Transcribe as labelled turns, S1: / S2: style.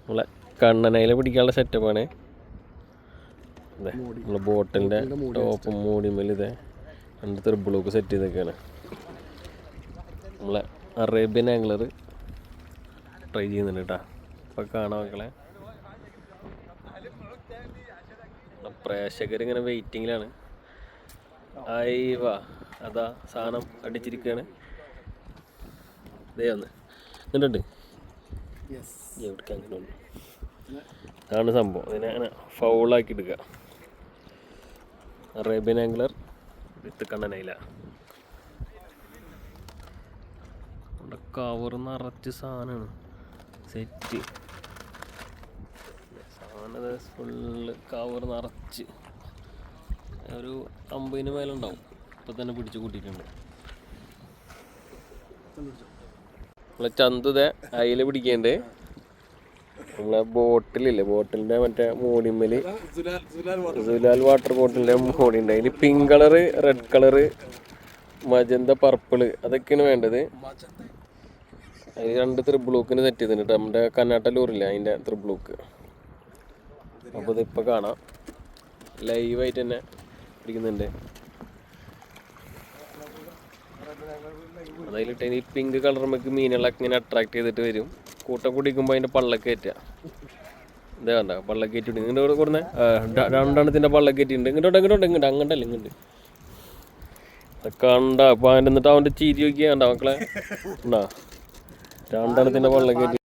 S1: നമ്മളെ കണ്ണനയില പിടിക്കാനുള്ള സെറ്റപ്പാണ്. അതെ, നമ്മളെ ബോട്ടിലിൻ്റെ ടോപ്പും മൂടിമേൽ ഇതേ 2 ത്രിബിളൊക്കെ സെറ്റ് ചെയ്തൊക്കെയാണ്. നമ്മളെ അറേബ്യൻ ആംഗ്ലർ ട്രൈ ചെയ്യുന്നുണ്ട് കേട്ടോ. അപ്പോൾ കാണാം മക്കളെ, പ്രേക്ഷകരിങ്ങനെ വെയിറ്റിങ്ങിലാണ്. അയ്യവാ, അതാ സാധനം അടിച്ചിരിക്കുകയാണ്. ഇതേ ഒന്ന് എന്നിട്ടുണ്ട് എവിടേക്ക് അങ്ങനെ ഉണ്ട്. അതാണ് സംഭവം. ഇതിനെ അങ്ങനെ ഫൗളാക്കി എടുക്കുക. അറേബ്യൻ ആംഗ്ലർ വിത്ത് കണ്ണനയില. അവിടെ കവർ നിറച്ച് സാധനമാണ് സെറ്റ്. സാധനം ഫുള്ള് കവർ നിറച്ച് ഒരു 50 മേലെ ഉണ്ടാവും. ഇപ്പം തന്നെ പിടിച്ച് കൂട്ടിയിട്ടുണ്ട്. നമ്മളെ ചന്തത അയില പിടിക്കേണ്ടത് നമ്മളെ ബോട്ടിലില്ലേ, ബോട്ടിലിൻ്റെ മറ്റേ മൂടിമ്മൽ സുലാൽ വാട്ടർ ബോട്ടിലിൻ്റെ മൂടിയുണ്ട്. അതിൽ pink colour, red colour, magenta, purple അതൊക്കെയാണ് വേണ്ടത്. അതിൽ 2 ത്രിബിളൂക്കിന് സെറ്റ് ചെയ്തിട്ടുണ്ട്. നമ്മുടെ കന്നാട്ട ലൂറില്ല അതിൻ്റെ ത്രിബിളൂക്ക്. അപ്പോൾ ഇതിപ്പോൾ കാണാം, ലൈവായിട്ട് തന്നെ പിടിക്കുന്നുണ്ട്. അതിലിട്ട് ഈ പിങ്ക് കളർ നമുക്ക് മീനുകളൊക്കെ ഇങ്ങനെ അട്രാക്ട് ചെയ്തിട്ട് വരും. കൂട്ടം കുടിക്കുമ്പോൾ അതിൻ്റെ പള്ളക്ക് കയറ്റുക. ഇതേ കണ്ട പള്ളക്ക് കയറ്റി ഇങ്ങോട്ട് കൊടുന്നേ. 2 പള്ളക്കേറ്റിട്ടുണ്ട്. ഇങ്ങോട്ട് അങ്ങോട്ടല്ല ഇങ്ങോട്ട് കണ്ട. അപ്പോൾ അതിൻ്റെ എന്നിട്ട് അവൻ്റെ ചിരി നോക്കിയാ കണ്ട മക്കളെ, ഉണ്ടാ 2 പള്ളക്കേറ്റി.